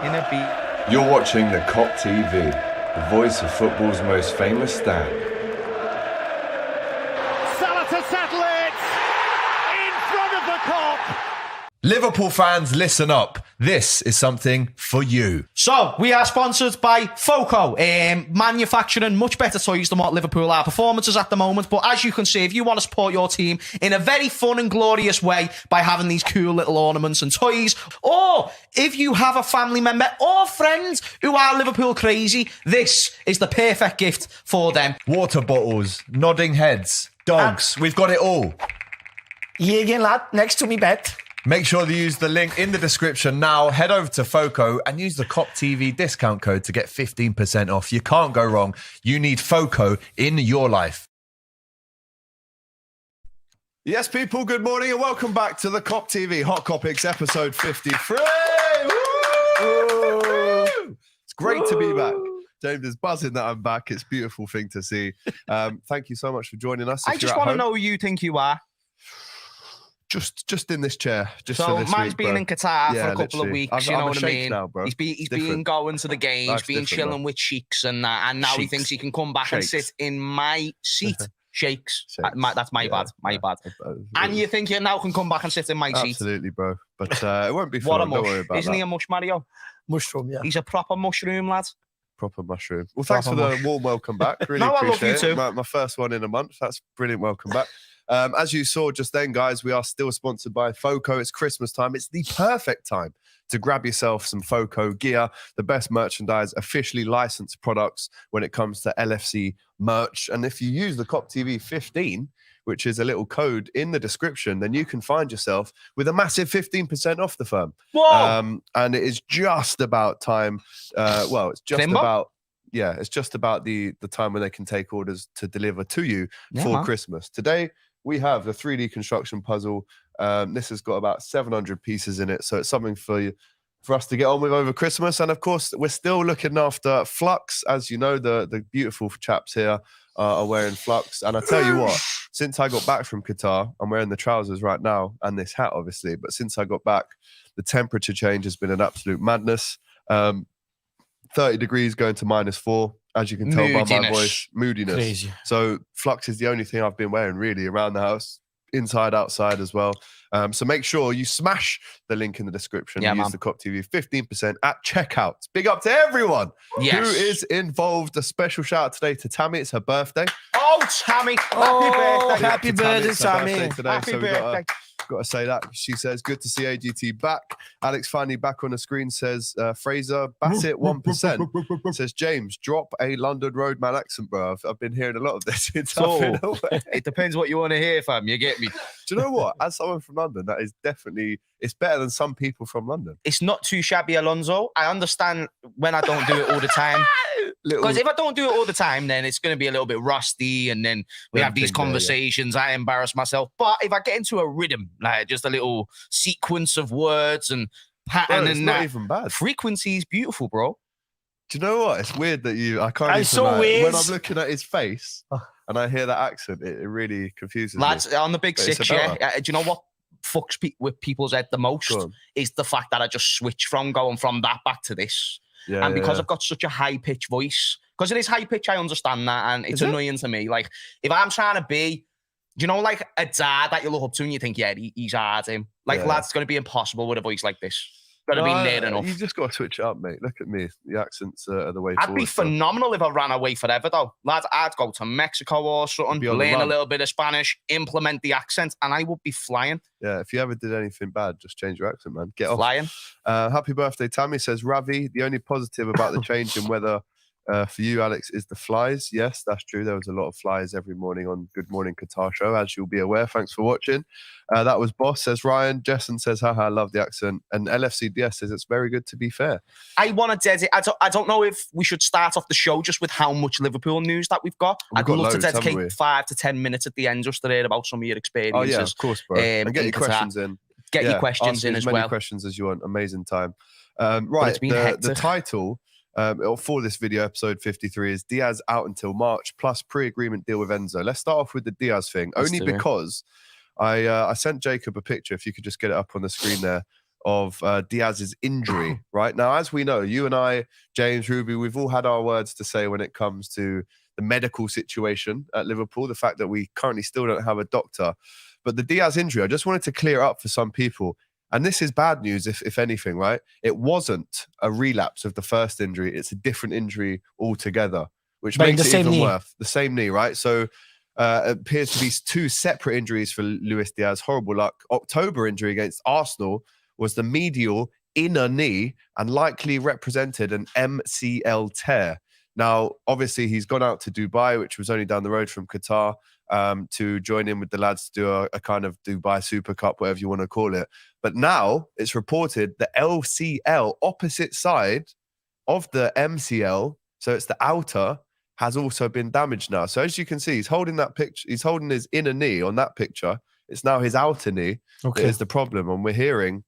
in a beat. You're watching the Kop TV, the voice of football's most famous stand. Salah to settle it in front of the Kop. Liverpool fans, listen up. This is something for you. So, we are sponsored by Foco, manufacturing much better toys than what Liverpool are performances at the moment. But as you can see, if you want to support your team in a very fun and glorious way by having these cool little ornaments and toys, or if you have a family member or friends who are Liverpool crazy, this is the perfect gift for them. Water bottles, nodding heads, dogs, we've got it all. Yeah, again, lad, next to me bed. Make sure to use the link in the description now. Head over to Foco and use the Kop TV discount code to get 15% off. You can't go wrong. You need Foco in your life. Yes, people, good morning and welcome back to the Kop TV Hot Kopics episode 53. Woo! It's great to be back. James is buzzing that I'm back. It's a beautiful thing to see. Thank you so much for joining us. I just want to know who you think you are. Just in this chair. Just so for this mine's week, been bro. in Qatar Yeah, for a couple of literally. weeks. You know what I mean? Now, bro. He's been going to the games, Life's been different, chilling with sheiks and that, and now he Sheiks. thinks he can come back and Sheiks. sit in my seat. Sheiks. Sheiks. That's my bad. My bad. And you think you now can come back and sit in my seat? Absolutely, bro. But it won't be What a fun. Don't worry mush. about Isn't that. he a mush, Mario? Mushroom, yeah. He's a proper mushroom, lad. Proper mushroom. Well, thanks for Proper the mush. warm welcome back. Really No, I love appreciate you it. too. My first one in a month. That's brilliant. Welcome back. As you saw just then, guys, we are still sponsored by Foco. It's Christmas time. It's the perfect time to grab yourself some Foco gear, the best merchandise, officially licensed products when it comes to LFC merch. And if you use the Kop TV 15, which is a little code in the description, then you can find yourself with a massive 15% off the firm. Whoa! And it is just about time. It's just Timber? about... Yeah, it's just about the time when they can take orders to deliver to you for man. Christmas. Today, we have the 3D construction puzzle. This has got about 700 pieces in it, so it's something for us to get on with over Christmas. And of course, we're still looking after Flux. As you know, the beautiful chaps here are wearing Flux. And I tell you what, since I got back from Qatar, I'm wearing the trousers right now and this hat, obviously. But since I got back, the temperature change has been an absolute madness. 30 degrees going to -4, as you can tell by my voice. Moodiness. Crazy. So Flux is the only thing I've been wearing really around the house, inside, outside as well. So make sure you smash the link in the description. Yeah, Use man. the Kop TV 15% at checkout. Big up to everyone Yes. who is involved. A special shout out today to Tammy. It's her birthday. Oh, Tammy. Oh, Happy birthday. happy birthday, It's her Tammy. birthday today, Happy so birthday. Got to say that. She says, good to see AGT back. Alex finally back on the screen says, Fraser, Bassett 1%. Says, James, drop a London roadman accent, bro. I've been hearing a lot of this since I've been away. It depends what you want to hear, fam. You get me? Do you know what? As someone from London, that is definitely, it's better than some people from London. It's not too shabby, Alonso. I understand when I don't do it all the time. Because if I don't do it all the time, then it's going to be a little bit rusty, and then we have these conversations. I embarrass myself. But if I get into a rhythm, like just a little sequence of words and pattern, Bro, it's and not that, even bad. frequency is beautiful, bro. Do you know what? It's weird that I can't It's even, so weird. when I'm looking at his face and I hear that accent, it really confuses Lads, me. on the big But it's six, a yeah. better. Do you know what fucks with people's head the most? Go on. Is the fact that I just switch from going from that back to this. Yeah, And because yeah. I've got such a high pitch voice, because it is high pitch, I understand that, and it's Is it? annoying to me. Like, if I'm trying to be, do you know, like a dad that you look up to and you think, yeah, he's hard, him. Like, Yeah. lads, it's going to be impossible with a voice like this. Got to be near enough. You just got to switch it up, mate. Look at me. The accents are the way I'd forward. be phenomenal if I ran away forever, though. Lads, I'd go to Mexico or something, Be on the learn a run. little bit of Spanish, implement the accent, and I would be flying. Yeah, if you ever did anything bad, just change your accent, man. Get off. Flying. Happy birthday, Tammy, says Ravi. The only positive about the change in weather for you, Alex, is the flies. Yes, that's true. There was a lot of flies every morning on Good Morning Qatar show, as you'll be aware. Thanks for watching. That was Boss, says Ryan. Jessen says, haha, I love the accent. And LFCDS says, it's very good to be fair. I want to dedicate. I don't know if we should start off the show just with how much Liverpool news that we've got. We've I'd got love loads, to haven't we? dedicate 5 to 10 minutes at the end just to hear about some of your experiences. Oh, yeah, of course, bro. And get in your Qatar. questions in. Get Yeah, your questions ask in as as many well. questions as you want. Amazing time. Right, it's been the hectic. title for this video, episode 53, is Diaz out until March, plus pre-agreement deal with Enzo. Let's start off with the Diaz thing, Let's only do it. because I sent Jacob a picture, if you could just get it up on the screen there, of Diaz's injury, right? Now, as we know, you and I, James, Ruby, we've all had our words to say when it comes to the medical situation at Liverpool, the fact that we currently still don't have a doctor. But the Diaz injury, I just wanted to clear up for some people. And this is bad news, if anything, right? It wasn't a relapse of the first injury. It's a different injury altogether, which makes it even worse. The same knee, right? So it appears to be 2 separate injuries for Luis Diaz. Horrible luck. October injury against Arsenal was the medial inner knee and likely represented an MCL tear. Now, obviously, he's gone out to Dubai, which was only down the road from Qatar, to join in with the lads to do a kind of Dubai Super Cup, whatever you want to call it. But now it's reported the LCL, opposite side of the MCL, so it's the outer, has also been damaged now. So as you can see, he's holding that picture. He's holding his inner knee on that picture. It's now his outer knee that is the problem. And we're hearing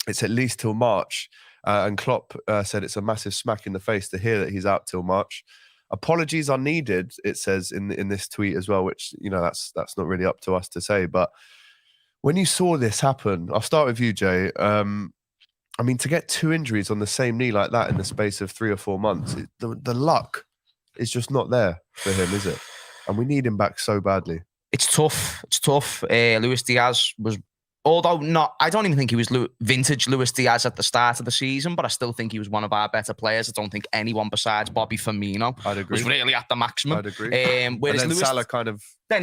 it's at least till March. And Klopp said it's a massive smack in the face to hear that he's out till March. Apologies are needed, it says in this tweet as well, which, you know, that's not really up to us to say. But when you saw this happen, I'll start with you, Jay. I mean, to get 2 injuries on the same knee like that in the space of 3 or 4 months, the luck is just not there for him, is it? And we need him back so badly. It's tough. It's tough. Luis Diaz was, although I don't even think he was vintage Luis Diaz at the start of the season, but I still think he was one of our better players. I don't think anyone besides Bobby Firmino was really at the maximum. I'd agree. Whereas and then Salah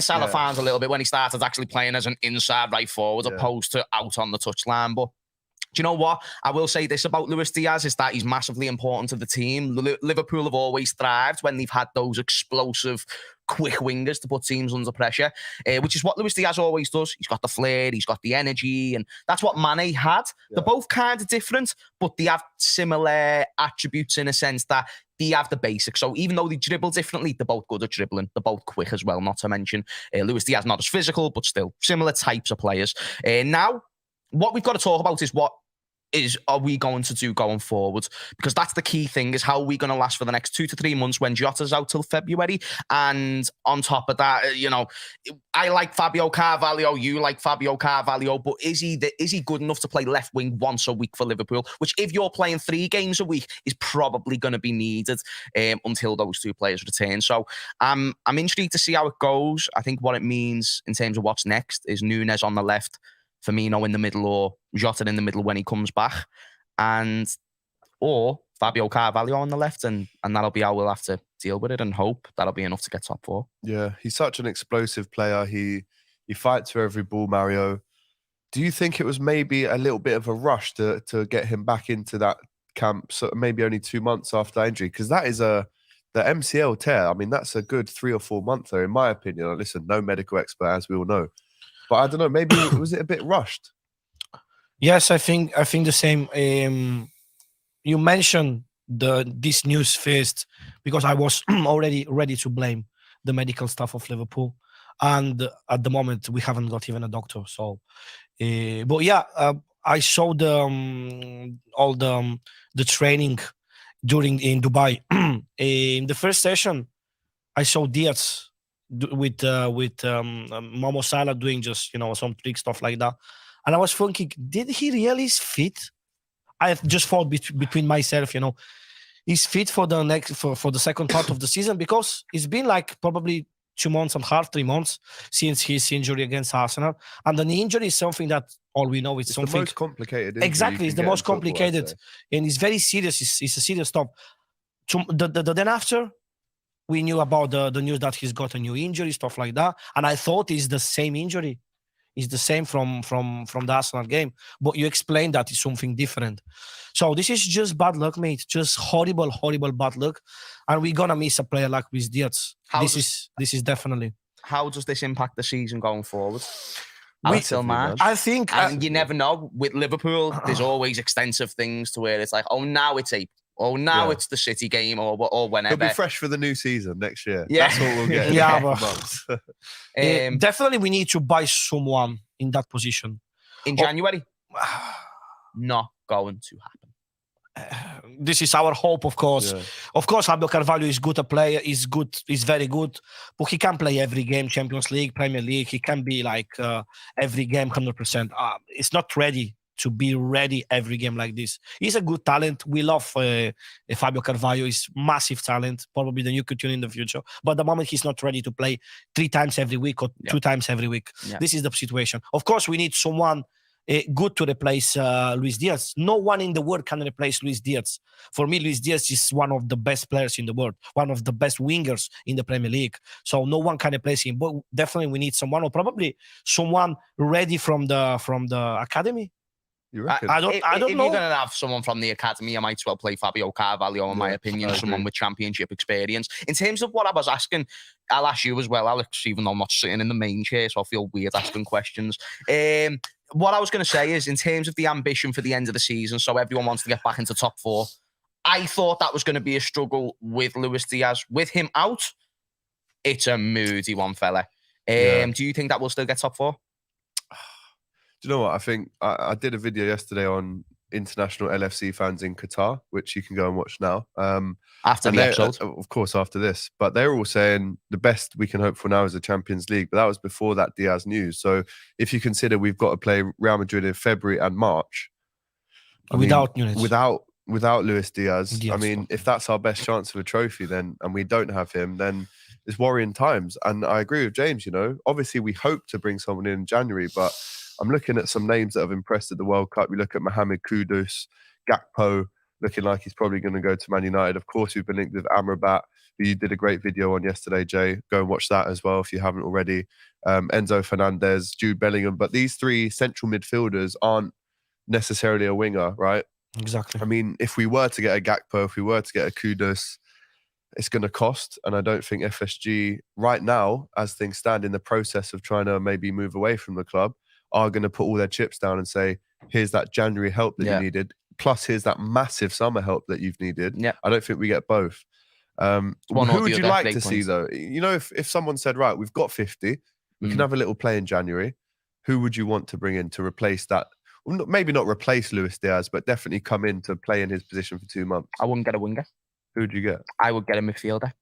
Salah found a little bit when he started actually playing as an inside right forward opposed to out on the touchline. But do you know what? I will say this about Luis Diaz is that he's massively important to the team. Liverpool have always thrived when they've had those explosive, quick wingers to put teams under pressure, which is what Luis Diaz always does. He's got the flair, he's got the energy, and that's what Mane had. Yeah. They're both kind of different, but they have similar attributes in a sense that they have the basics. So even though they dribble differently, they're both good at dribbling. They're both quick as well, not to mention Luis Diaz not as physical, but still similar types of players. Now, what we've got to talk about is what are we going to do going forward? Because that's the key thing, is how are we going to last for the next 2 to 3 months when Jota's out till February? And on top of that, you know, I like Fabio Carvalho, you like Fabio Carvalho, but is he good enough to play left wing once a week for Liverpool? Which, if you're playing 3 games a week, is probably going to be needed until those 2 players return. So I'm intrigued to see how it goes. I think what it means in terms of what's next is Núñez on the left, Firmino in the middle, or Jota in the middle when he comes back, or Fabio Carvalho on the left, and that'll be how we'll have to deal with it and hope that'll be enough to get top 4. Yeah, he's such an explosive player. He fights for every ball, Mario. Do you think it was maybe a little bit of a rush to get him back into that camp, so maybe only 2 months after injury? Because that is the MCL tear. I mean, that's a good 3 or 4 months there, in my opinion. Listen, no medical expert, as we all know. But I don't know, maybe was it a bit rushed? Yes, I think the same. You mentioned this news first because I was already ready to blame the medical staff of Liverpool, and at the moment we haven't got even a doctor. So, but yeah, I saw all the training in Dubai. In the first session, I saw Diaz with Momo Salah doing just, you know, some trick stuff like that, and I was thinking, did he really fit? I just thought between myself, you know, he's fit for the second part of the season, because it's been like probably 2 months and a half, 3 months since his injury against Arsenal, and the knee injury is something that all we know is something the most complicated. Exactly, it's the most complicated, and it's very serious. It's a serious stuff. Then after, we knew about the news that he's got a new injury, stuff like that. And I thought it's the same injury. It's the same from the Arsenal game. But you explained that it's something different. So this is just bad luck, mate. Just horrible, horrible bad luck. And we're going to miss a player like Luis Diaz. This is definitely. How does this impact the season going forward? Until March? I think... And you never know. With Liverpool, there's always extensive things to where it's like, oh, now it's April. Oh, now it's the City game or whenever. He'll be fresh for the new season next year. Yeah. That's what we'll get. Yeah, but definitely we need to buy someone in that position. In January? Not going to happen. This is our hope, of course. Yeah. Of course, Fabio Carvalho is good a player. He's very good. But he can play every game, Champions League, Premier League. He can be like every game 100%. It's not ready to be ready every game like this. He's a good talent. We love Fabio Carvalho. He's massive talent, probably the new Coutinho in the future. But at the moment, he's not ready to play 3 times every week or 2 times every week. Yeah. This is the situation. Of course, we need someone good to replace Luis Diaz. No one in the world can replace Luis Diaz. For me, Luis Diaz is one of the best players in the world, one of the best wingers in the Premier League. So no one can replace him. But definitely we need someone, or probably someone ready from the academy. You reckon? I don't If know. you're going to have someone from the academy, I might as well play Fabio Carvalho, in my opinion, someone with championship experience. In terms of what I was asking, I'll ask you as well, Alex, even though I'm not sitting in the main chair, so I feel weird asking questions. What I was going to say is, in terms of the ambition for the end of the season, so everyone wants to get back into top 4, I thought that was going to be a struggle with Luis Diaz. With him out, it's a moody one, fella. Do you think that we'll still get top 4? Do you know what? I think I did a video yesterday on international LFC fans in Qatar, which you can go and watch now. After the episode? Of course, after this. But they're all saying the best we can hope for now is the Champions League. But that was before that Diaz news. So if you consider we've got to play Real Madrid in February and March. Without Nunes. Without Luis Diaz. I mean, if that's our best chance of a trophy, then, and we don't have him, then it's worrying times. And I agree with James, obviously we hope to bring someone in January, but I'm looking at some names that have impressed at the World Cup. We look at Mohamed Kudus, Gakpo, looking like he's probably going to go to Man United. Of course, we've been linked with Amrabat, who you did a great video on yesterday, Jay. Go and watch that as well if you haven't already. Enzo Fernandez, Jude Bellingham. But these 3 central midfielders aren't necessarily a winger, right? Exactly. I mean, if we were to get a Gakpo, if we were to get a Kudus, it's going to cost. And I don't think FSG right now, as things stand in the process of trying to maybe move away from the club, are going to put all their chips down and say, here's that January help that you needed, plus here's that massive summer help that you've needed. Yeah. I don't think we get both. Who would you like to see, though? If someone said, right, we've got 50, we can have a little play in January, who would you want to bring in to replace that? Well, maybe not replace Luis Diaz, but definitely come in to play in his position for 2 months. I wouldn't get a winger. Who would you get? I would get a midfielder.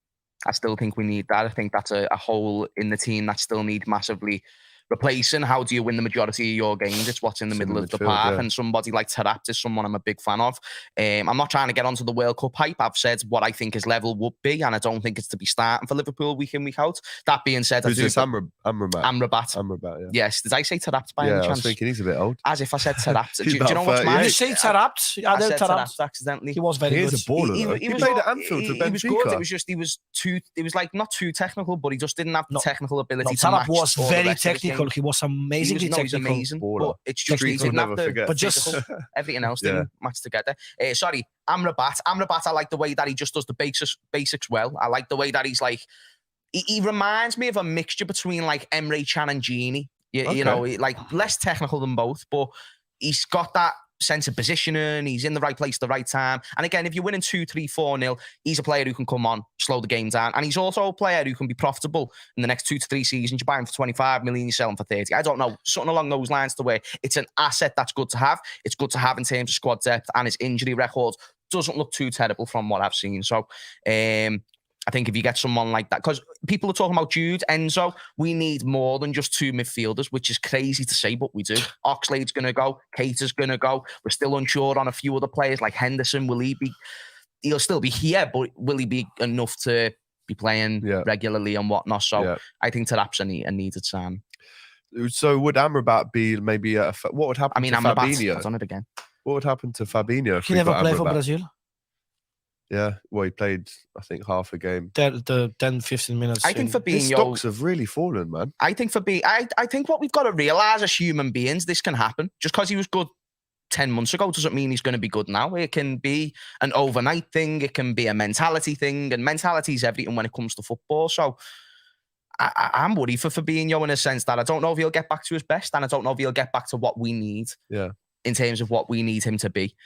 I still think we need that. I think that's a hole in the team that still needs massively replacing. How do you win the majority of your games? It's what's in the middle of the park. And somebody like Tarapt is someone I'm a big fan of. I'm not trying to get onto the World Cup hype. I've said what I think his level would be, and I don't think it's to be starting for Liverpool week in, week out. That being said, Who's this? Amrabat. Amrabat, yeah. Yes. Did I say Tarapt by any chance? I was thinking he's a bit old. As if I said Tarapt. do you know what's mad? Did you say Tarapt? I said Tarapt accidentally. He was very good. He's a baller. He played at Anfield for Benfica. He was good. It was just it was like not too technical, but he just didn't have the technical ability to match. Tarapt was very technical. He was amazingly technical. He's amazing, but it's just he didn't have the. But just everything else didn't match together. Sorry, Amrabat. I like the way that he just does the basics well. I like the way that he's like. He reminds me of a mixture between like Emre Can and Gini. You know, like less technical than both, but he's got that sense of positioning. He's in the right place at the right time. And again, if you're winning 2-3, 4-0, he's a player who can come on, slow the game down. And he's also a player who can be profitable in the next 2 to 3 seasons. You buy him for 25 million, you sell him for 30. I don't know, something along those lines, to where it's an asset that's good to have. It's good to have in terms of squad depth, and his injury record doesn't look too terrible from what I've seen. So, I think if you get someone like that, because people are talking about Jude, Enzo, we need more than just 2 midfielders, which is crazy to say, but we do. Oxlade's going to go. Keita's going to go. We're still unsure on a few other players like Henderson. He'll still be here, but will he be enough to be playing regularly and whatnot? So I think Tarapt's a needed sign. So would Amrabat be maybe what would happen to Fabinho? I've done it again. What would happen to Fabinho? He never played for Brazil. Yeah, well, he played, I think, half a game. The 10, 15 minutes. I think Fabinho... His stocks have really fallen, man. I think I think what we've got to realise as human beings, this can happen. Just because he was good 10 months ago doesn't mean he's going to be good now. It can be an overnight thing. It can be a mentality thing. And mentality is everything when it comes to football. So I'm worried for Fabinho in a sense that I don't know if he'll get back to his best, and I don't know if he'll get back to what we need in terms of what we need him to be.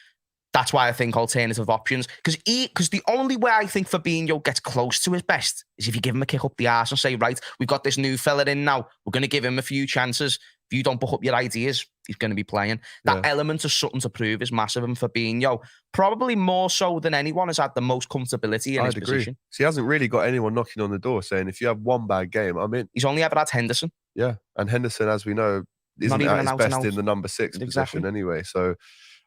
That's why I think alternative options, because the only way I think Fabinho gets close to his best is if you give him a kick up the arse and say, right, we've got this new fella in now. We're going to give him a few chances. If you don't book up your ideas, he's going to be playing. That element of something to prove is massive. And Fabinho, probably more so than anyone, has had the most comfortability in his position. So he hasn't really got anyone knocking on the door saying, if you have one bad game, I'm in. He's only ever had Henderson. Yeah. And Henderson, as we know, Not isn't even at an his out and best out. in the number 6 Exactly. position anyway. So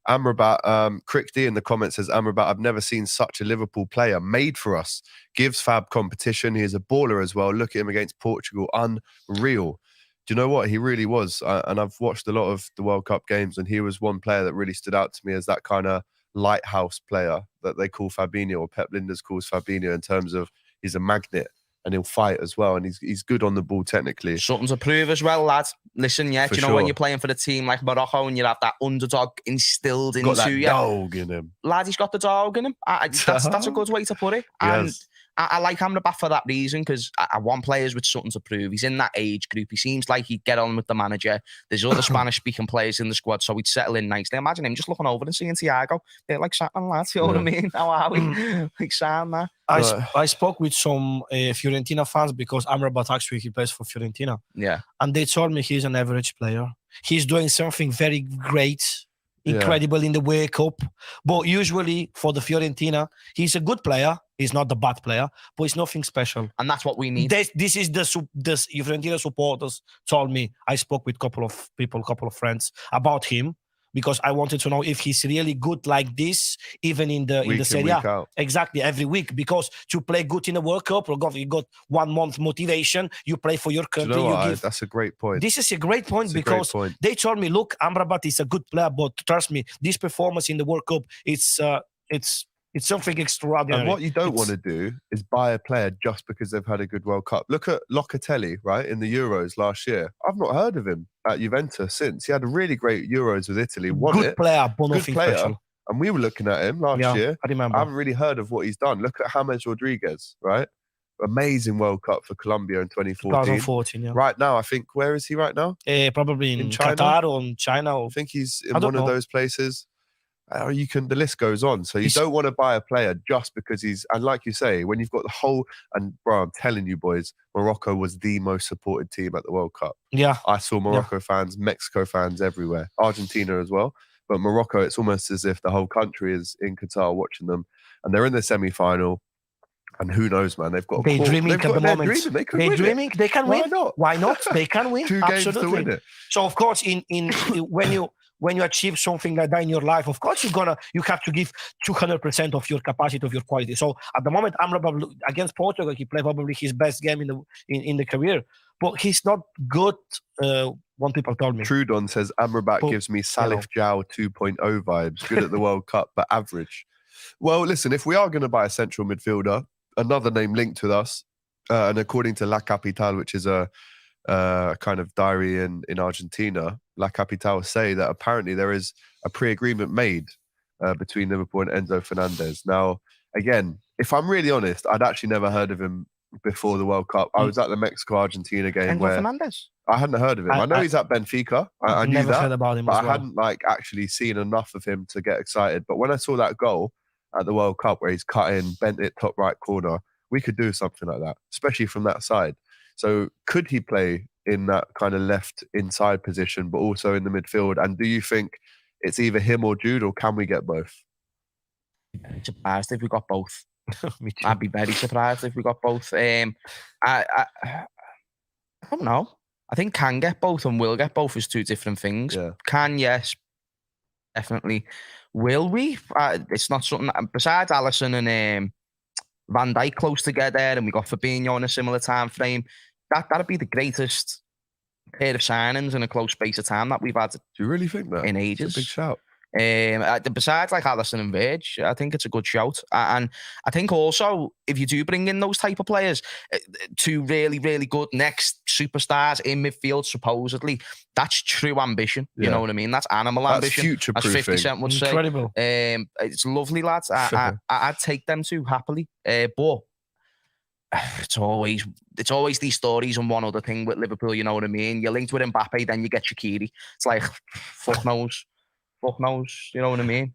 Amrabat, Crick D in the comments says, Amrabat, I've never seen such a Liverpool player made for us. Gives Fab competition. He is a baller as well. Look at him against Portugal. Unreal. Do you know what? He really was. And I've watched a lot of the World Cup games, and he was one player that really stood out to me as that kind of lighthouse player that they call Fabinho, or Pep Linders calls Fabinho, in terms of he's a magnet and he'll fight as well. And he's good on the ball technically. Something to prove as well, lad. Listen, yeah, For do you know when sure. you're playing for a team like Morocco and you have that underdog instilled Got into that you? dog in him. Lad, he's got the dog in him. That's a good way to put it. And Yes. I like Amrabat for that reason, because I want players with something to prove. He's in that age group. He seems like he'd get on with the manager. There's other Spanish-speaking players in the squad, so he'd settle in nicely. Imagine him just looking over and seeing Thiago. They're like, something, lads, you know what I mean? How are we? Like, Sam, man. I spoke with some Fiorentina fans, because Amrabat actually he plays for Fiorentina, Yeah. and they told me he's an average player. He's doing something very great, incredible in the World Cup, but usually for the Fiorentina, he's a good player. He's not the bad player, but it's nothing special. And that's what we need. This is the Fiorentina supporters told me. I spoke with a couple of people, couple of friends about him, because I wanted to know if he's really good like this, even in the Serie A. Week out. Exactly, every week. Because to play good in the World Cup, you got 1 month motivation. You play for your Do you country. know what? That's a great point. This is a great point, It's a great because point. they told me, look, Amrabat is a good player, but trust me, this performance in the World Cup, it's something extraordinary. And what you don't It's- want to do is buy a player just because they've had a good World Cup. Look at Locatelli, right, in the Euros last year. I've not heard of him at Juventus since. He had a really great Euros with Italy, won good it. player, but Good nothing player. special. And we were looking at him last Yeah, year. I remember. I haven't really heard of what he's done. Look at James Rodriguez, right? Amazing World Cup for Colombia in 2014. 2014, yeah. Right now, I think, where is he right now? Probably in China? Qatar or in China. Or, I think he's in I don't one of know. those places. The list goes on. So you don't want to buy a player just because and like you say, when you've got the whole, and bro, I'm telling you boys, Morocco was the most supported team at the World Cup. yeah. I saw Morocco fans, Mexico fans everywhere, Argentina as well. But Morocco, it's almost as if the whole country is in Qatar watching them, and they're in the semi-final. And who knows, man? They've got. They're dreaming at the moment. They could They're win it. dreaming. They can Why win. not? Why not? They can win. 2 games Absolutely. to win it. So of course, when you achieve something like that in your life, of course you have to give 200% of your capacity, of your quality. So at the moment, Amrabat against Portugal, he played probably his best game in the career, but he's not good. One people told me. Trudon says Amrabat But- gives me Salif Jow 2.0 vibes. Good at the World Cup, but average. Well, listen, if we are going to buy a central midfielder, another name linked with us, and according to La Capital, which is a kind of diary in Argentina, La Capital say that apparently there is a pre-agreement made between Liverpool and Enzo Fernandez. Now, again, if I'm really honest, I'd actually never heard of him before the World Cup. I was at the Mexico-Argentina game Enzo where Fernandez. I hadn't heard of him. I know he's at Benfica. I knew never that. heard about him But as I well. hadn't actually seen enough of him to get excited. But when I saw that goal at the World Cup where he's cut in, bent it top right corner, we could do something like that, especially from that side. So could he play in that kind of left inside position, but also in the midfield? And do you think it's either him or Jude, or can we get both? I'm surprised if we got both. Me too. I'd be very surprised if we got both. I don't know. I think can get both and will get both is 2 different things. Yeah. Can, yes, definitely. Will we? It's not something that, besides Alisson and Van Dijk close together, and we got Fabinho in a similar time frame. That'd be the greatest pair of signings in a close space of time that we've had Do you really think that? in It's ages. a big shout. Besides like Alisson and Verge, I think it's a good shout. And I think also if you do bring in those type of players, 2 really, really good next superstars in midfield, supposedly, that's true ambition. You Yeah. know what I mean? That's animal That's ambition. As future-proofing. 50 Cent would say. Incredible. It's lovely, lads. I'd take them 2 happily. But it's always these stories and one other thing with Liverpool, you know what I mean? You're linked with Mbappe, then you get Shaqiri. It's like, fuck knows, you know what I mean?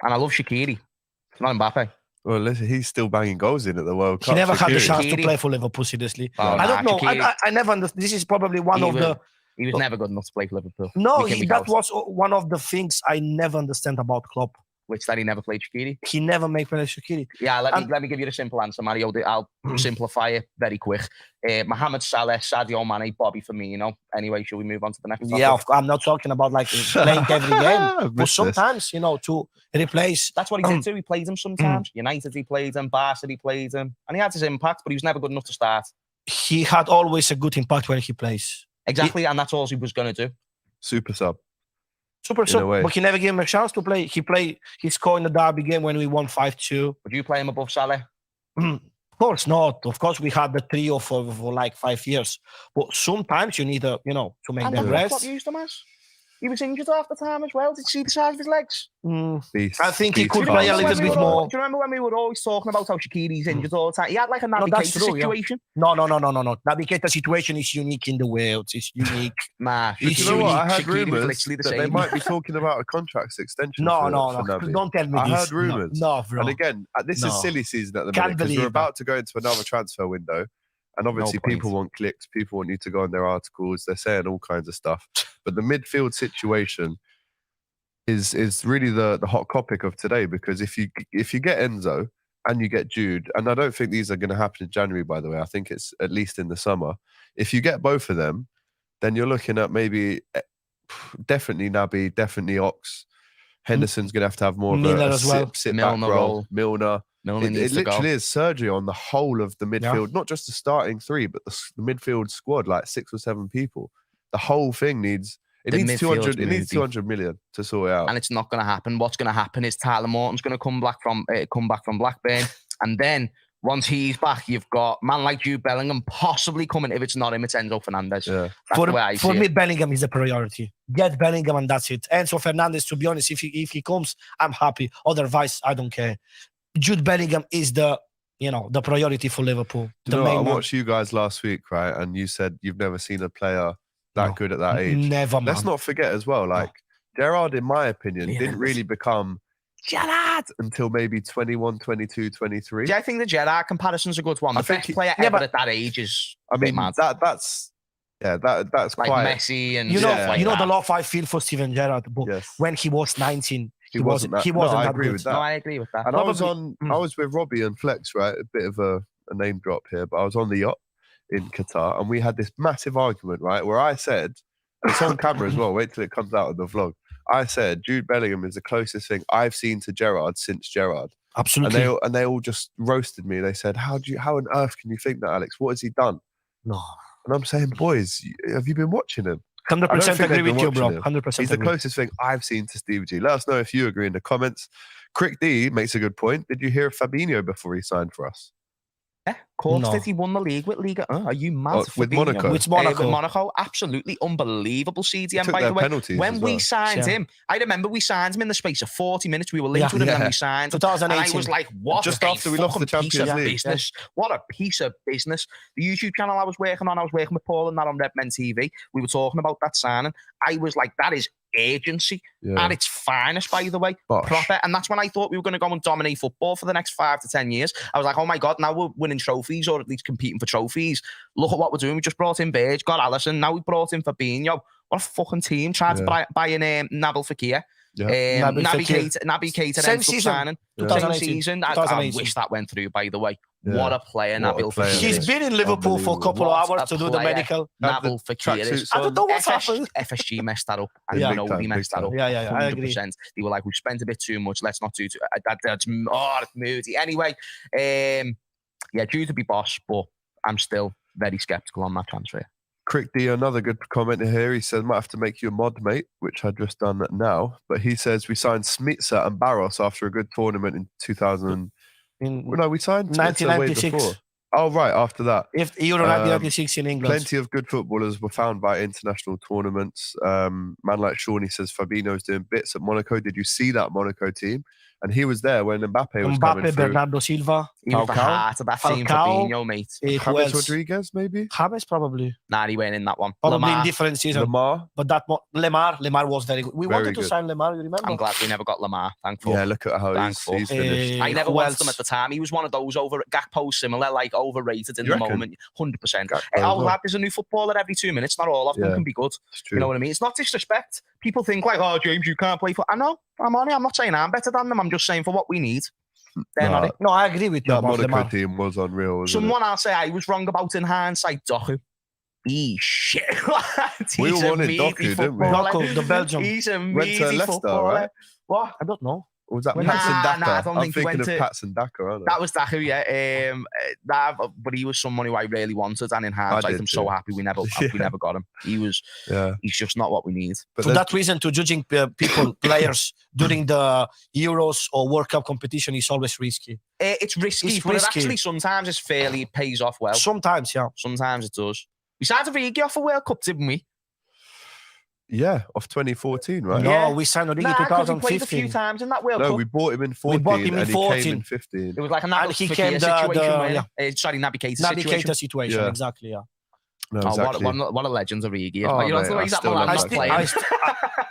And I love Shaqiri. It's not Mbappe. Well, listen, he's still banging goals in at the World He Cup. never had the Shaqiri. chance to Shaqiri. play for Liverpool, seriously. Oh, I don't know. Shaqiri. I never understand. This is probably one of the... He was never good enough to play for Liverpool. No, We can be that told. was one of the things I never understand about Klopp. Which that he never played Shaqiri. He never made penalty Shaqiri. Yeah, let me give you the simple answer, Mario. I'll simplify it very quick. Mohamed Salah, Sadio Mane, Bobby Firmino. Anyway, should we move on to the next topic? Yeah, I'm not talking about like playing every game, but sometimes, to replace. That's what he did too. He played him sometimes. United, he played him. Barca, he played him. And he had his impact, but he was never good enough to start. He had always a good impact when he plays. Exactly, and that's all he was going to do. Super sub. Super sub, but he never gave him a chance to play. He scored in the derby game when we won 5-2. Would you play him above Salah? Of course not. Of course, we had the trio for like 5 years. But sometimes you need to make them rest. What used him as? He was injured half the time as well. Did you see the size of his legs? I think he could play a little bit more. Do you remember when we were always talking about how Shaqiri's injured all the time? He had like a Naby Keita situation. No. Naby Keita situation is unique in the world. It's unique. Nah, you know what? I heard rumours that they might be talking about a contract extension. No. Naby. Don't tell me I this. heard rumours. No, bro. And again, this is silly season at the minute because we're about to go into another transfer window. And obviously people want clicks. People want you to go on their articles. They're saying all kinds of stuff. But the midfield situation is really the hot topic of today, because if you get Enzo and you get Jude, and I don't think these are going to happen in January, by the way. I think it's at least in the summer. If you get both of them, then you're looking at maybe definitely Naby, definitely Ox. Henderson's going to have more of a sit back role. Milner. It literally is surgery on the whole of the midfield, not just the starting three, but the midfield squad, like 6 or 7 people. The whole thing needs 200. It needs 200 million to sort it out, and it's not going to happen. What's going to happen is Tyler Morton's going to come back from Blackburn, and then once he's back, you've got a man like Jude Bellingham possibly coming. If it's not him, it's Enzo Fernandez. Yeah. For me, Bellingham is a priority. Get Bellingham and that's it. Enzo Fernandez, to be honest, if he comes, I'm happy. Otherwise, I don't care. Jude Bellingham is the priority for Liverpool. I watched you guys last week, right? And you said you've never seen a player that good at that age. Never, man. Let's not forget as well, Gerrard, in my opinion, didn't really become Gerrard until maybe 21, 22, 23. Yeah, I think the Gerrard comparison's a good one. The best player ever at that age is mad. That's like quite Messi and the love I feel for Steven Gerrard, but when he was 19. He wasn't that I agree good. with that. No, I agree with that. And I was with Robbie and Flex, right? A bit of a name drop here, but I was on the yacht in Qatar, and we had this massive argument, right? Where I said, and it's on camera as well, wait till it comes out of the vlog. I said, Jude Bellingham is the closest thing I've seen to Gerrard since Gerrard. Absolutely. And they all just roasted me. They said, how on earth can you think that, Alex? What has he done? No. And I'm saying, boys, have you been watching him? 100% agree with you, bro. 100%. He's the closest thing I've seen to Stevie G. Let us know if you agree in the comments. Crick D makes a good point. Did you hear of Fabinho before he signed for us? Yeah, of course. Did he won the league with Liga? Are you mad? With Monaco. With Monaco. Absolutely unbelievable CDM, by the way. When we signed him, I remember we signed him in the space of 40 minutes. We were linked with him and we signed 2018. And I was like, what just after we lost the Champions League. Business. What a piece of business. The YouTube channel I was working with Paul and that on Redmond TV. We were talking about that signing. I was like, that is agency at its finest, by the way. Proper. And that's when I thought we were going to go and dominate football for the next 5 to 10 years. I was like, oh my God, now we're winning trophies, or at least competing for trophies. Look at what we're doing. We just brought in Verge, got Alisson, now we brought in Fabinho. What a fucking team. Tried to buy in Nabil Fekir. Naby Keita then signing. Same season. I wish that went through, by the way. Yeah. What a player, Nabil Fekir. He's been in Liverpool for a couple of hours to do the medical. Nabil Fekir is. I don't know what's happened. FSG messed that up. And we messed that up. Yeah, I agree. They were like, we spent a bit too much. Let's not do too. That's moody. Anyway, due to be boss, but I'm still very sceptical on that transfer. Crick D, another good comment here. He says, might have to make you a mod, mate, which I've just done now. But he says, we signed Smitsa and Barros after a good tournament in 2000. We signed 1996. Oh, right, after that. If Euro 1996 in England. Plenty of good footballers were found by international tournaments. Man like Sean, he says, Fabinho's doing bits at Monaco. Did you see that Monaco team? And he was there when Mbappe was coming through. Bernardo Silva. He was the heart of that team, Fabinho, mate. James Rodriguez, maybe? James, probably. Nah, he went in that one. Probably in different seasons. Lemar. But Lemar was very good. We wanted to sign Lemar, you remember? I'm glad we never got Lemar, thankful. Yeah, look at how he's finished. I never wanted him at the time. He was one of those Gakpo similar, like overrated in the moment. 100%. I'll have there's a new footballer every 2 minutes. Not all of them can be good. You know what I mean? It's not disrespect. People think like, oh, James, you can't play for. I know. I'm on it. I'm not saying I'm better than them. I'm just saying for what we need. They're not it. No, I agree with you That about Monaco Lemar. team was unreal. Wasn't Someone I'll say I was wrong about in hindsight, Doku. He's shit. We He's all a wanted meaty Doku, didn't we? footballer. Doku, the Belgium. He's a Went to meaty Leicester, footballer. right? What? I don't know. Or was that Nah, Patson Daka? nah, I don't I'm think he thinking went of to- Patson Daka, aren't I? That was Dahu, yeah. But he was someone who I really wanted, and in hindsight, did I'm so too. happy we never got him. He's just not what we need. But For that reason, to judging people, players during the Euros or World Cup competition is always risky. It's risky, It's but risky. it actually sometimes it's fairly pays off well. Sometimes, yeah. Sometimes it does. We signed Origi off a World Cup, didn't we? yeah, off 2014, right? No, Yeah. we signed Origi Nah, because he played a few 2015. times in that World No, Cup. we bought him in 14 bought him in and he 14. came in 15. It was like a And he Naby came Keita the- situation. the- Wasn't sorry, Naby Keita situation. Navigator situation, Yeah. exactly, yeah. No, Oh, exactly. what a legend Origi is. Oh, You know, mate, the I way he's at still Milan love not that playing.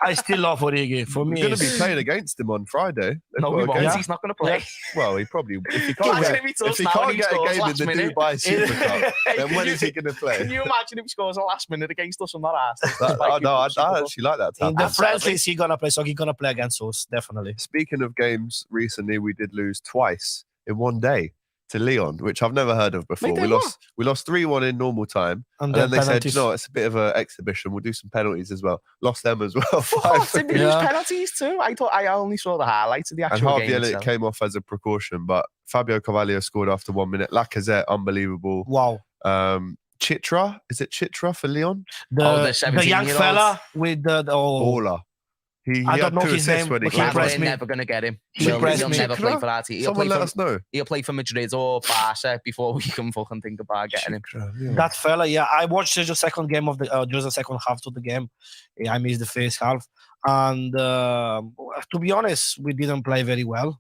I still love Origi. For me, We're going to be it's- playing against him on Friday. They've No, got we a won't. game. Yeah. He's not going to play. Well, he probably if he can't Imagine get, if he does if he now can't and he get a scores game in last the minute. Dubai Super Cup, then when Can is he going to play? Can you imagine if he scores a last minute against us? I'm not asked. I actually like that. in the Tactic. friendlies, he's gonna play, so he's gonna play against us, definitely. Speaking of games, recently we did lose twice in one day to Leon, which I've never heard of before. Wait, We they lost 3-1 in normal time, And and then they said, penalties. you know, it's a bit of an exhibition. We'll do some penalties as well. Lost them as well. What? Did we lose Yeah. penalties too? I only saw the highlights of the And actual Harvey game Elliott itself. came off as a precaution, but Fabio Carvalho scored after 1 minute. Lacazette, unbelievable. Wow. Chitra, is it Chitra for Leon? The, Oh, the the young 17-year-old. fella with the Baller. He I had don't know 2 his assists name, when he but he came Lad, on. impressed we're me. never going to get him. He He'll impressed me. never play for our team. Someone let us know. He'll play for Madrid or Barca before we can fucking think about getting him. Chitra, yeah. That fella, yeah. I watched just the second game of the just the second half of the game. Yeah, I missed the first half, and to be honest, we didn't play very well.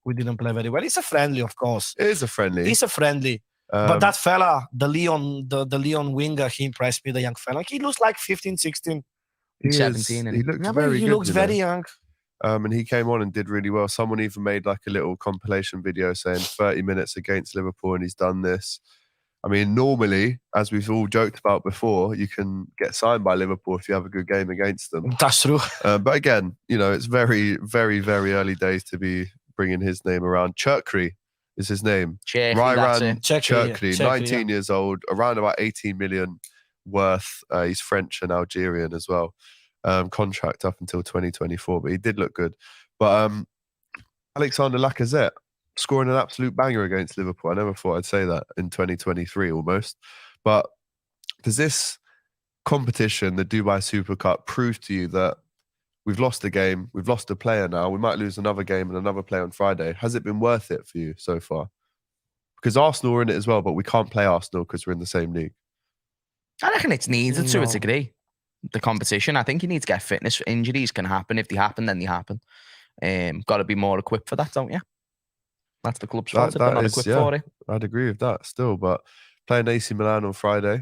It's a friendly, of course. It is a friendly. It's a friendly. But that fella, the Leon winger, he impressed me. The young fella, he looks like 15, 16. he is- 17, He looks Yeah, but very he good. looks you know. very young. And he came on and did really well. Someone even made like a little compilation video saying 30 minutes against Liverpool and he's done this. I mean, normally, as we've all joked about before, you can get signed by Liverpool if you have a good game against them. That's true. But again, you know, it's very, very, very early days to be bringing his name around. Churkry is his name. Cherky, that's Ryan it. Churkry, 19 years old, around about 18 million worth. He's French and Algerian as well. Contract up until 2024, but he did look good. But Alexander Lacazette scoring an absolute banger against Liverpool. I never thought I'd say that in 2023 almost. But does this competition, the Dubai Super Cup, prove to you that we've lost a game, we've lost a player now, we might lose another game and another player on Friday? Has it been worth it for you so far? Because Arsenal are in it as well, but we can't play Arsenal because we're in the same league. I reckon it's needed to a No. degree. The competition. I think you need to get fitness. Injuries can happen. If they happen, then they happen. Got to be more equipped for that, don't you? That's the club's fault if they're that not is- equipped yeah. for it. I'd agree with that still, but playing AC Milan on Friday,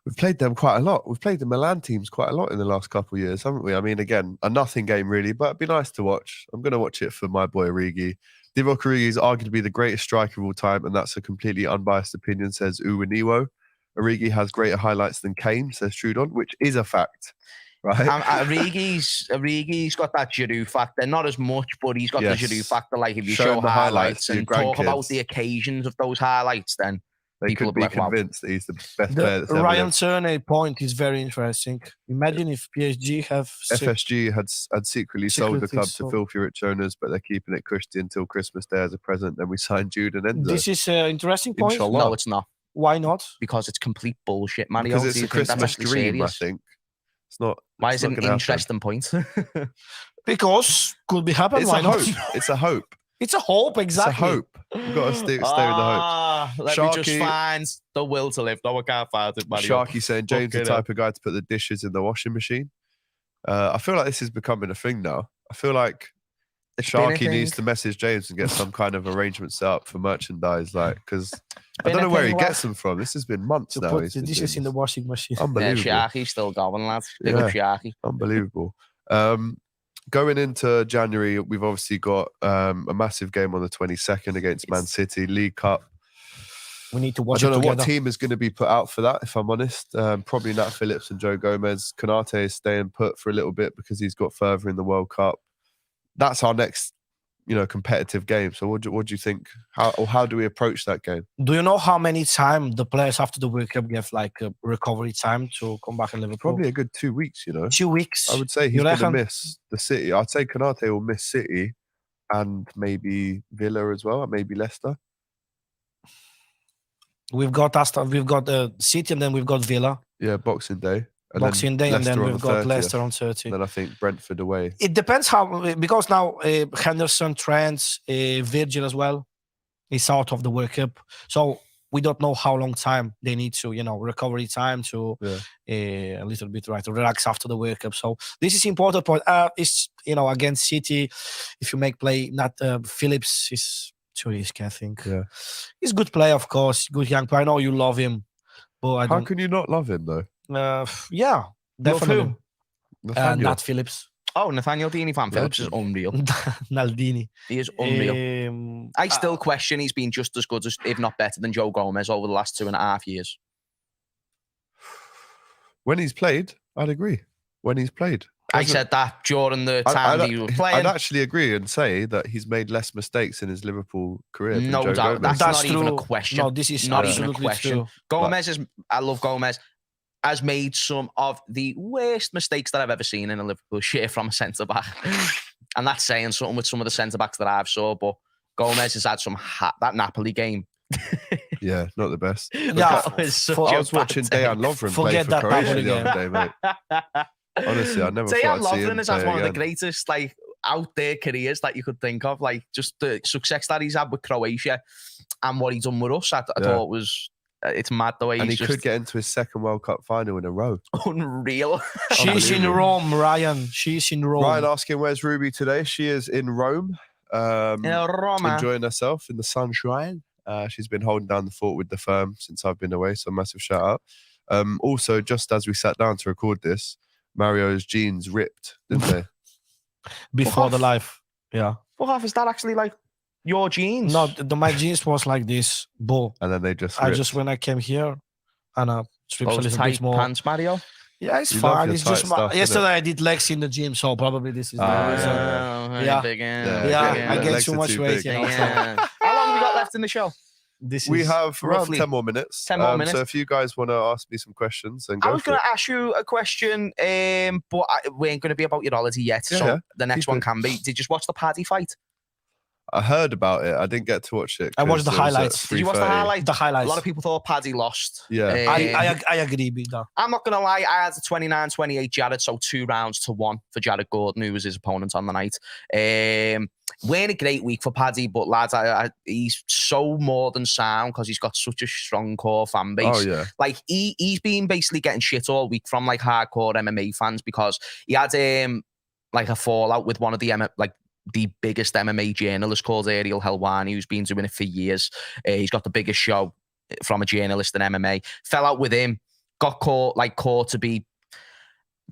we've played them quite a lot. We've played the Milan teams quite a lot in the last couple of years, haven't we? I mean, again, a nothing game really, but it'd be nice to watch. I'm going to watch it for my boy Origi. Divock Origi is arguably the greatest striker of all time, and that's a completely unbiased opinion, says Uwaniwo. Origi has greater highlights than Kane, says Trudon, which is a fact, right? Origi's got that Giroud factor. Not as much, but he's got Yes. the Giroud factor. Like if you Show show him the highlights highlights to your and talk about grandkids. the occasions of those highlights, then They people could be will be like, wow. convinced that he's the best player The that's ever Ryan lived. Cerny point is very interesting. Imagine if PSG have FSG had secretly sold the Secretly club to sold. filthy rich owners, but they're keeping it cushy until Christmas Day as a present. Then we signed Jude and Enzo. This is an interesting point. Inshallah. No, it's not, Why not? because it's complete bullshit, Mario. Because it's Do you a think that's Christmas actually dream, I serious? think. It's not. Why it's is it not an gonna happen. interesting point? Because could be happen. It's Why a not? hope. It's a hope. It's a hope, exactly. It's a hope. We've got to stay with the hope. Let me just Sharky- find the will to live. No, I can't find it, Mario. Sharky saying James the Fucking hell. type of guy to put the dishes in the washing machine. I feel like this is becoming a thing now. I feel like It's been a Sharky needs thing. to message James and get some kind of arrangement set up for merchandise, like because I been don't a know where he thing, gets them from. This has been months To now. put he's the been dishes doing in the this. washing machine. Yeah, Unbelievable. Sharky's still going, lads. Big up Sharky. Unbelievable. Going into January, we've obviously got a massive game on the 22nd against Man City, League Cup. We need to watch I don't it know together. what team is going to be put out for that, if I'm honest. Probably Nat Phillips and Joe Gomez. Konate is staying put for a little bit because he's got further in the World Cup. That's our next, competitive game. So what do you think? How do we approach that game? Do you know how many time the players after the World Cup get like a recovery time to come back in Liverpool? Probably a good 2 weeks, 2 weeks. I would say he's going to miss the City. I'd say Konate will miss City and maybe Villa as well, and maybe Leicester. We've got City, and then we've got Villa. Yeah, Boxing Day. And Boxing Day, and then we've got Leicester on 30. Then I think Brentford away. It depends because now Henderson, Trent, Virgil as well is out of the World Cup. So we don't know how long time they need to, recovery time to a little bit to relax after the World Cup. So this is important point. It's against City, if you make play, not Phillips is too risky, I think. Yeah, he's a good player, of course, good young player. I know you love him, but how can you not love him though? Yeah, definitely. Nat Phillips. Oh, Nathaniel Deeney Van Phillips is unreal. Naldini. He is unreal. I still question he's been just as good as, if not better than Joe Gomez over the last 2.5 years. When he's played, I'd agree. When he's played. I said that during the time he was playing. I'd actually agree and say that he's made less mistakes in his Liverpool career. No Joe doubt. Gomez. That's not even a question. No, this is not even a absolutely question. true. Gomez I love Gomez, has made some of the worst mistakes that I've ever seen in a Liverpool shirt from a centre-back. And that's saying something with some of the centre-backs that I've saw, but Gomez has had some that Napoli game. Yeah, not the best. Yeah, I was watching Dejan Lovren play for Croatia the other day, mate. Honestly, I never thought Dejan I'd see him Lovren has play had one of the again. greatest out there careers that you could think of. Just the success that he's had with Croatia and what he's done with us. I thought was it's mad the way and he's he could get into his second World Cup final in a row. Unreal. She's in Rome, Ryan. She's in Rome. Ryan asking where's Ruby today. She is in Rome, Roma. enjoying herself in the sunshine. She's been holding down the fort with the firm since I've been away, so massive shout out. Also, just as we sat down to record this, Mario's jeans ripped, didn't they? Before the live. Yeah. What half is that actually your jeans? No, my jeans was like this, but And then they just ripped. when I came here and I stripped a Those little tight bit more. pants, Mario. Yeah, it's You love fine. your It's tight just stuff, innit? yesterday I did legs in the gym, so probably this is the reason. Yeah. I get legs too are much too weight. big. So How long have we got left in the show? We have around roughly 10 more minutes. 10 more minutes. So if you guys want to ask me some questions, then I go was for going it. to ask you a question, but we ain't going to be about your holiday yet. Yeah, so yeah. the next Keep one it. can be. Did you watch the Paddy fight? I heard about it. I didn't get to watch it. I watched the 'cause it was at highlights. Did you watch the 3:30. highlights? The highlights. A lot of people thought Paddy lost. Yeah. I agree with that. I'm not going to lie. I had a 29-28 Jared, so 2 rounds to 1 for Jared Gordon, who was his opponent on the night. Weren't a great week for Paddy, but lads, he's so more than sound because he's got such a strong core fan base. Oh, yeah. He's been basically getting shit all week from hardcore MMA fans because he had a fallout with one of the biggest MMA journalist called Ariel Helwani, who's been doing it for years. He's got the biggest show from a journalist in MMA. Fell out with him, got caught to be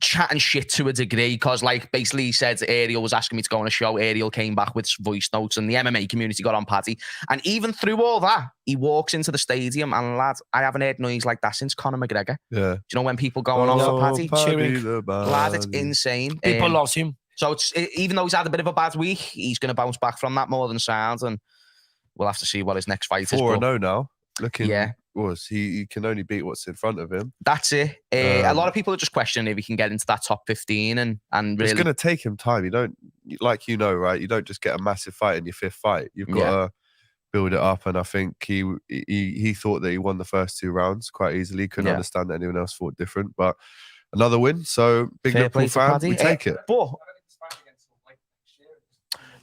chatting shit to a degree because basically he said Ariel was asking me to go on a show. Ariel came back with voice notes and the MMA community got on Paddy. And even through all that, he walks into the stadium and lads, I haven't heard noise like that since Conor McGregor. Yeah. Do you know when people going on for Paddy? cheering. Lads, it's insane. People love him. So even though he's had a bit of a bad week, he's going to bounce back from that more than sound, and we'll have to see what his next fight is. 4-0 now. Looking, Yeah. He can only beat what's in front of him. That's it. A lot of people are just questioning if he can get into that top 15 and really. It's going to take him time. You don't, right? You don't just get a massive fight in your 5th fight. You've got to build it up, and I think he thought that he won the first 2 rounds quite easily. Couldn't understand that anyone else thought different, but another win. So big Fair Liverpool play to fan, Paddy. we take it. But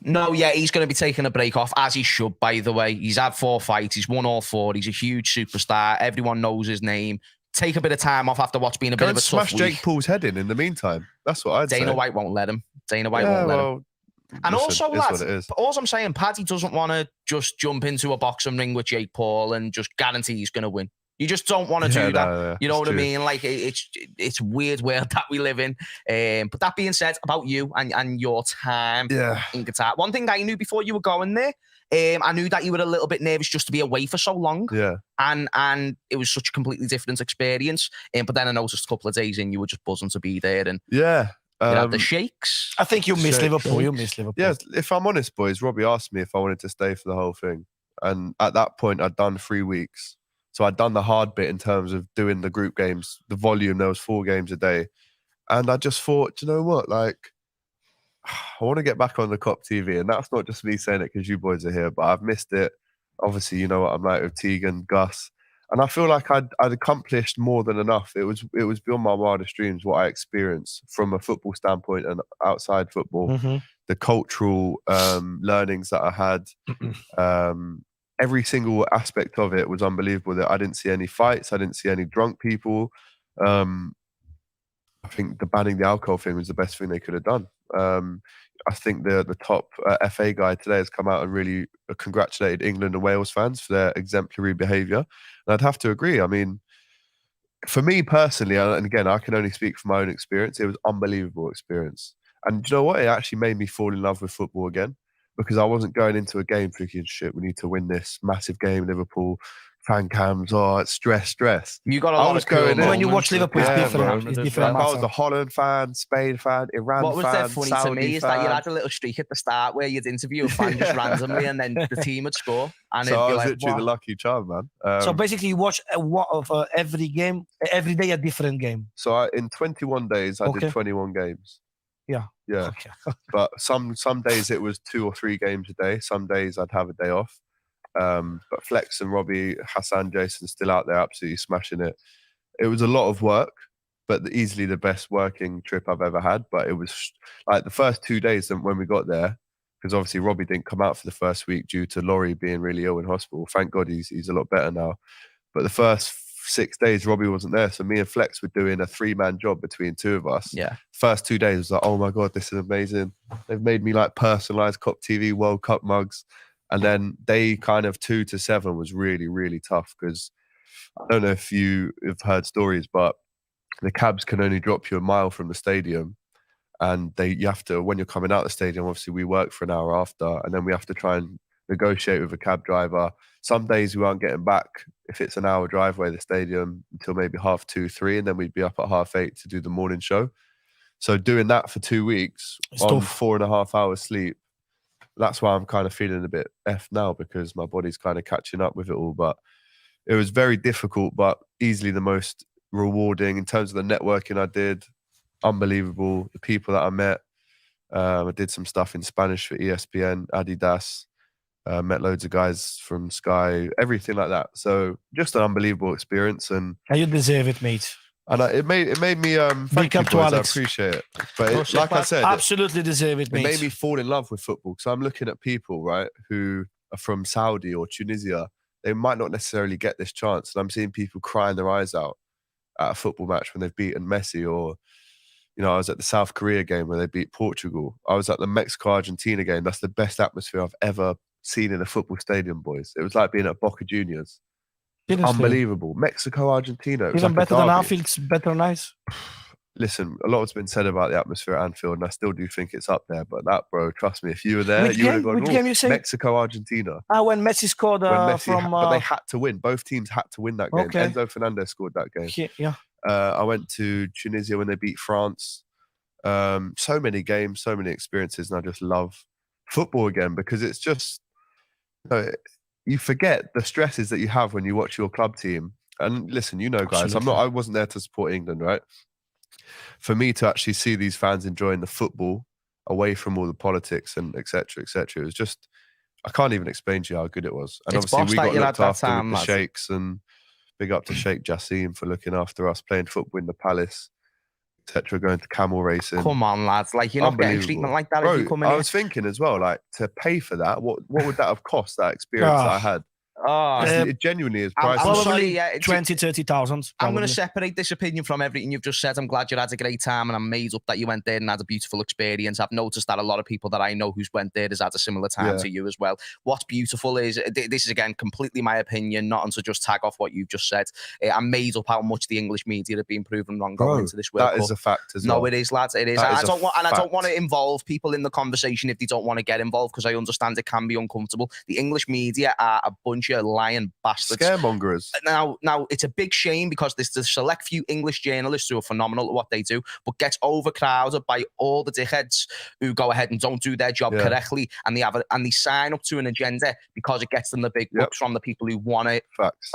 no, he's going to be taking a break off, as he should, by the way. He's had 4 fights. He's won all 4. He's a huge superstar. Everyone knows his name. Take a bit of time off after what's been a bit of a tough smash week. Jake Paul's head in the meantime. That's what I'd say. Dana White won't let him. Dana White won't let him. And also, lads, all I'm saying, Paddy doesn't want to just jump into a boxing ring with Jake Paul and just guarantee he's going to win. You just don't want to do that. No, you know what true. I mean? Like it's weird world that we live in. But that being said, about you and your time in Qatar, one thing I knew before you were going there, I knew that you were a little bit nervous just to be away for so long. Yeah. And it was such a completely different experience. But then I noticed a couple of days in, you were just buzzing to be there. And you had the shakes. I think you miss Liverpool. You miss Liverpool. Yeah, if I'm honest, boys, Robbie asked me if I wanted to stay for the whole thing. And at that point, I'd done 3 weeks. So I'd done the hard bit in terms of doing the group games, the volume. There was 4 games a day. And I just thought, you know what? Like, I want to get back on the Kop TV. And that's not just me saying it because you boys are here, but I've missed it. Obviously, you know what I'm like with Tegan, Gus. And I feel like I'd accomplished more than enough. It was beyond my wildest dreams what I experienced from a football standpoint and outside football. Mm-hmm. The cultural learnings that I had. Every single aspect of it was unbelievable. That I didn't see any fights. I didn't see any drunk people. I think the banning the alcohol thing was the best thing they could have done. I think the top FA guy today has come out and really congratulated England and Wales fans for their exemplary behaviour. And I'd have to agree. I mean, for me personally, and again, I can only speak from my own experience, it was an unbelievable experience. And do you know what? It actually made me fall in love with football again. Because I wasn't going into a game thinking, shit, we need to win this massive game, Liverpool, fan cams, it's stress. You got a lot of cool when you watch Liverpool, it's different. It's different. I was a Holland fan, Spain fan, Iran fan, what was that funny Saudi to me is fan. that you had a little streak at the start where you'd interview a fan just randomly and then the team would score. And so I was like, literally the lucky charm, man. So basically you watch every game, every day a different game. So in 21 days, I did 21 games. Yeah. Okay. But some days it was 2 or 3 games a day. Some days I'd have a day off. But Flex and Robbie, Hassan, Jason still out there absolutely smashing it. It was a lot of work, but easily the best working trip I've ever had. But it was like the first 2 days when we got there, because obviously Robbie didn't come out for the first week due to Laurie being really ill in hospital. Thank God he's a lot better now. But the first 6 days, Robbie wasn't there. So me and Flex were doing a 3-man job between 2 of us. Yeah. First 2 days, I was like, oh my God, this is amazing. They've made me like personalized Kop TV World Cup mugs. And then day kind of 2 to 7 was really, really tough because I don't know if you have heard stories, but the cabs can only drop you a mile from the stadium. And you have to, when you're coming out of the stadium, obviously we work for an hour after, and then we have to try and negotiate with a cab driver. Some days we aren't getting back if it's an hour drive away the stadium until maybe 2:30, 3, and then we'd be up at 8:30 to do the morning show. So doing that for 2 weeks on 4.5 hours sleep, that's why I'm kind of feeling a bit F now because my body's kind of catching up with it all. But it was very difficult, but easily the most rewarding in terms of the networking I did. Unbelievable. The people that I met. I did some stuff in Spanish for ESPN, Adidas. Met loads of guys from Sky, everything like that. So just an unbelievable experience, and you deserve it, mate. And it made me thank you, boys, I appreciate it. But like I said, absolutely deserve it, mate. It made me fall in love with football. So I'm looking at people, right, who are from Saudi or Tunisia. They might not necessarily get this chance, and I'm seeing people crying their eyes out at a football match when they've beaten Messi, or I was at the South Korea game where they beat Portugal. I was at the Mexico-Argentina game. That's the best atmosphere I've ever seen in a football stadium, boys. It was like being at Boca Juniors. Unbelievable. Mexico, Argentina. Even like better than Anfield's better nice. Listen, a lot has been said about the atmosphere at Anfield, and I still do think it's up there. But that, bro, trust me, if you were there, you would have gone, game you say? Mexico, Argentina. When Messi scored but they had to win. Both teams had to win that game. Okay. Enzo Fernandez scored that game. Yeah. I went to Tunisia when they beat France. So many games, so many experiences, and I just love football again because it's just... you forget the stresses that you have when you watch your club team. And listen, guys, Absolutely. I wasn't there to support England, right? For me to actually see these fans enjoying the football away from all the politics and et cetera, it was just, I can't even explain to you how good it was. And it's obviously we got looked after time, with the sheikhs, and big up to Sheikh Jassim for looking after us, playing football in the palace, etc., going to camel racing. Come on, lads. Like, you're not getting treatment like that. Bro, if you come in I was thinking as well, like, to pay for that, what would that have cost, that experience that I had? Oh, It genuinely is I'm priceless. sorry, yeah, 20, 30,000. I'm going to separate this opinion from everything you've just said. I'm glad you had a great time, and I'm made up that you went there and had a beautiful experience. I've noticed that a lot of people that I know who's went there has had a similar time to you as well. What's beautiful is, this is again completely my opinion, not to just tag off what you've just said. I'm made up how much the English media have been proven wrong going into this World Cup. That is a fact as well. No, it is, lads. It is. I don't want to involve people in the conversation if they don't want to get involved, because I understand it can be uncomfortable. The English media are a bunch of lying bastards. Scaremongers. Now, it's a big shame, because there's a select few English journalists who are phenomenal at what they do, but gets overcrowded by all the dickheads who go ahead and don't do their job correctly, and they sign up to an agenda because it gets them the big bucks from the people who want to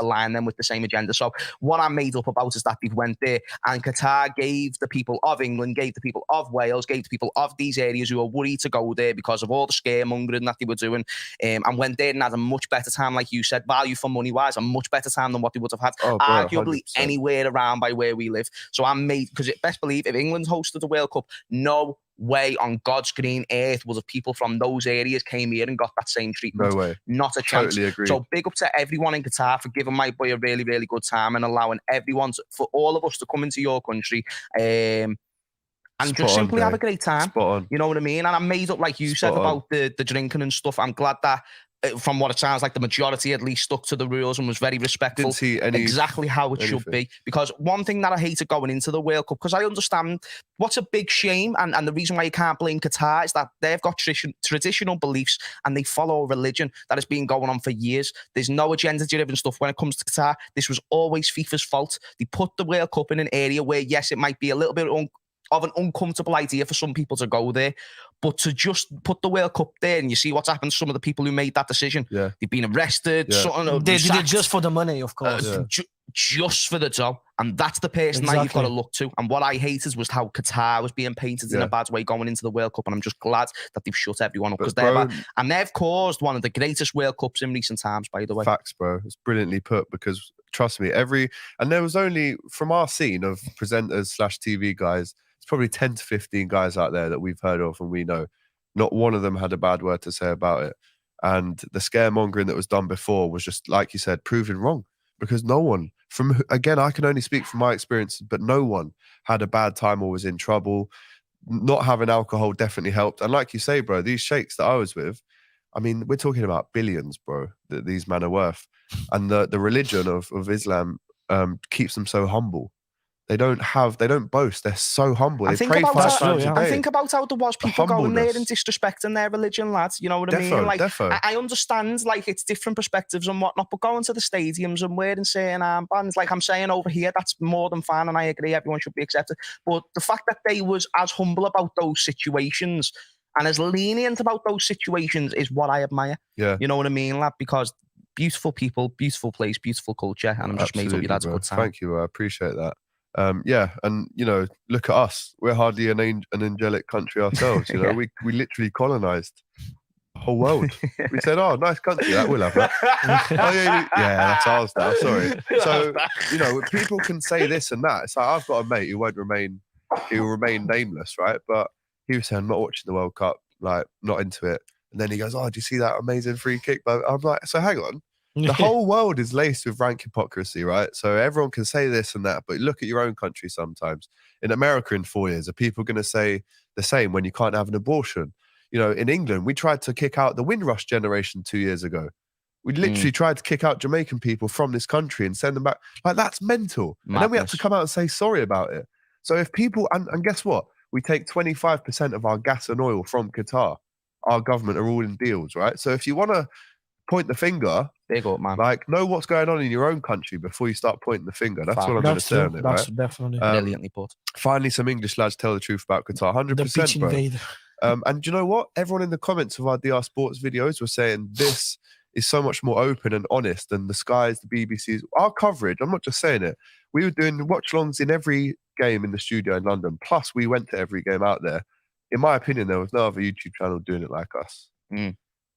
align them with the same agenda. So what I'm made up about is that they've went there, and Qatar gave the people of England, gave the people of Wales, gave the people of these areas who are worried to go there because of all the scaremongering that they were doing, and went there and had a much better time, like you said, value for money wise, a much better time than what they would have had arguably 100%. Anywhere around by where we live. So I'm made, because best believe if England hosted the World Cup, no way on God's green earth would have people from those areas came here and got that same treatment. No way. Not a chance. Totally agree. So big up to everyone in Qatar for giving my boy a really, really good time and allowing for all of us to come into your country and just simply have a great time. You know what I mean? And I'm made up, like you said, about the drinking and stuff. I'm glad that, from what it sounds like, the majority at least stuck to the rules and was very respectful. Didn't see exactly how it should be. Because one thing that I hated going into the World Cup, because I understand what's a big shame, and the reason why you can't blame Qatar is that they've got traditional beliefs and they follow a religion that has been going on for years. There's no agenda-driven stuff when it comes to Qatar. This was always FIFA's fault. They put the World Cup in an area where, yes, it might be a little bit of an uncomfortable idea for some people to go there, but to just put the World Cup there, and you see what's happened to some of the people who made that decision. They've been arrested. They did it just for the money, of course. Just for the dough. And that's the person that you've got to look to. And what I hated was how Qatar was being painted in a bad way going into the World Cup. And I'm just glad that they've shut everyone up, because they've caused one of the greatest World Cups in recent times, by the way. Facts, bro. It's brilliantly put, because trust me, and there was only, from our scene of presenters / TV guys, it's probably 10 to 15 guys out there that we've heard of and we know. Not one of them had a bad word to say about it. And the scaremongering that was done before was just, like you said, proven wrong, because no one, again, I can only speak from my experience, but no one had a bad time or was in trouble. Not having alcohol definitely helped. And like you say, bro, these sheikhs that I was with, I mean, we're talking about billions, bro, that these men are worth. And the religion of Islam keeps them so humble. They don't boast. They're so humble. They pray 5 times a day. I think about how there was people going there and disrespecting their religion, lads. You know what I mean? Like, I understand, like, it's different perspectives and whatnot, but going to the stadiums and wearing certain armbands, like I'm saying over here, that's more than fine, and I agree, everyone should be accepted. But the fact that they was as humble about those situations and as lenient about those situations is what I admire. Yeah. You know what I mean, lad? Because beautiful people, beautiful place, beautiful culture, and I'm just made up you had a good time. Thank you, I appreciate that. And you know, look at us. We're hardly an angelic country ourselves. You know, we literally colonized the whole world. We said, "Oh, nice country, that we'll have that." yeah, that's ours now. Sorry. So you know, people can say this and that. It's like, I've got a mate who will remain nameless, right? But he was saying, "I'm not watching the World Cup, like not into it." And then he goes, "Oh, do you see that amazing free kick?" But I'm like, "So hang on." The whole world is laced with rank hypocrisy, right? So everyone can say this and that, but look at your own country sometimes. In America in 4 years, are people going to say the same when you can't have an abortion? You know, in England, we tried to kick out the Windrush generation 2 years ago. We literally tried to kick out Jamaican people from this country and send them back. Like, that's mental. Madness. And then we have to come out and say sorry about it. So if people, and guess what? We take 25% of our gas and oil from Qatar. Our government are all in deals, right? So if you want to point the finger, big up, man. Like, know what's going on in your own country before you start pointing the finger. That's what I'm going to say on it, That's right? definitely brilliantly put. Finally, some English lads tell the truth about Qatar. 100%, bro. And do you know what? Everyone in the comments of our DR Sports videos were saying this is so much more open and honest than the Skies, the BBCs. Our coverage, I'm not just saying it. We were doing watch-alongs in every game in the studio in London. Plus, we went to every game out there. In my opinion, there was no other YouTube channel doing it like us.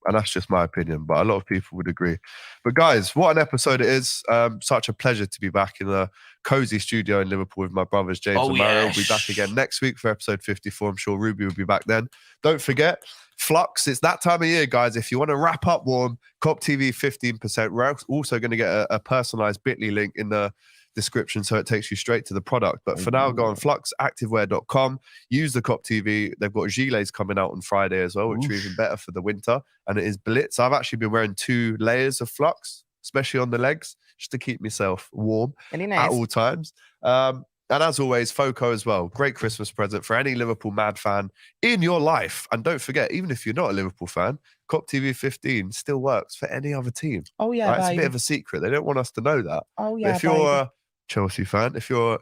And that's just my opinion, but a lot of people would agree. But guys, what an episode it is. Such a pleasure to be back in the cozy studio in Liverpool with my brothers James and Mario. We'll be back again next week for episode 54. I'm sure Ruby will be back then. Don't forget, Flux, it's that time of year, guys. If you want to wrap up warm, Kop TV 15%. We're also going to get a personalized bit.ly link in the description so it takes you straight to the product. But for now, go on fluxactivewear.com, use the Kop TV. They've got gilets coming out on Friday as well, which are even better for the winter, and it is Blitz. I've actually been wearing 2 layers of Flux, especially on the legs, just to keep myself warm at all times. And as always, Foco as well. Great Christmas present for any Liverpool mad fan in your life. And don't forget, even if you're not a Liverpool fan, Kop TV 15 still works for any other team. Oh, yeah. Right? It's a bit of a secret. They don't want us to know that. Oh, yeah. But if you're a Chelsea fan, if you're a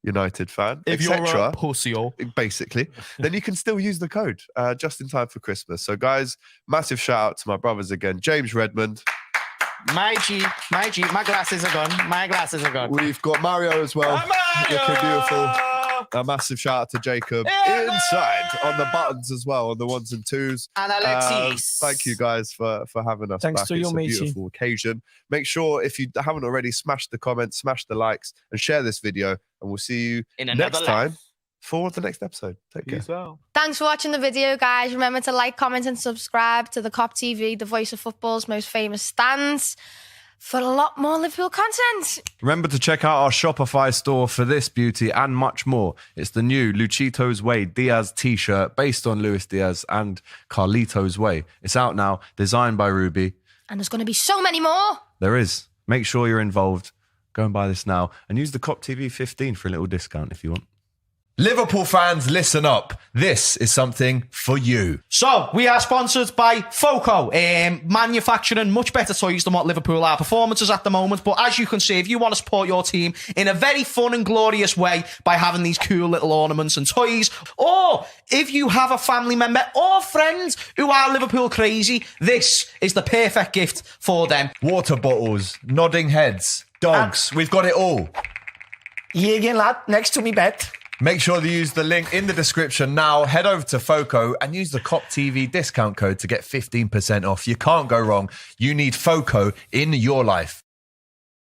United fan, if you're a pussy, basically, then you can still use the code just in time for Christmas. So, guys, massive shout out to my brothers again, James Redmond. My glasses are gone. We've got Mario as well. Looking beautiful. A massive shout out to Jacob inside on the buttons as well, on the 1s and 2s. And Alexis. Thank you guys for having us Thanks back. to It's you, a matey. beautiful occasion. Make sure, if you haven't already, smash the comments, smash the likes, and share this video. And we'll see you next time for the next episode. Take care. Peace out. Thanks for watching the video, guys. Remember to like, comment, and subscribe to the Kop TV, the voice of football's most famous stands, for a lot more Liverpool content. Remember to check out our Shopify store for this beauty and much more. It's the new Luchito's Way Diaz t-shirt based on Luis Diaz and Carlito's Way. It's out now, designed by Ruby. And there's going to be so many more. There is. Make sure you're involved. Go and buy this now and use the Kop TV 15 for a little discount if you want. Liverpool fans, listen up. This is something for you. So, we are sponsored by Foco, manufacturing much better toys than what Liverpool are performances at the moment. But as you can see, if you want to support your team in a very fun and glorious way by having these cool little ornaments and toys, or if you have a family member or friends who are Liverpool crazy, this is the perfect gift for them. Water bottles, nodding heads, dogs, we've got it all. Yeah, again, lad, next to me bed. Make sure to use the link in the description now. Head over to Foco and use the Kop TV discount code to get 15% off. You can't go wrong. You need Foco in your life.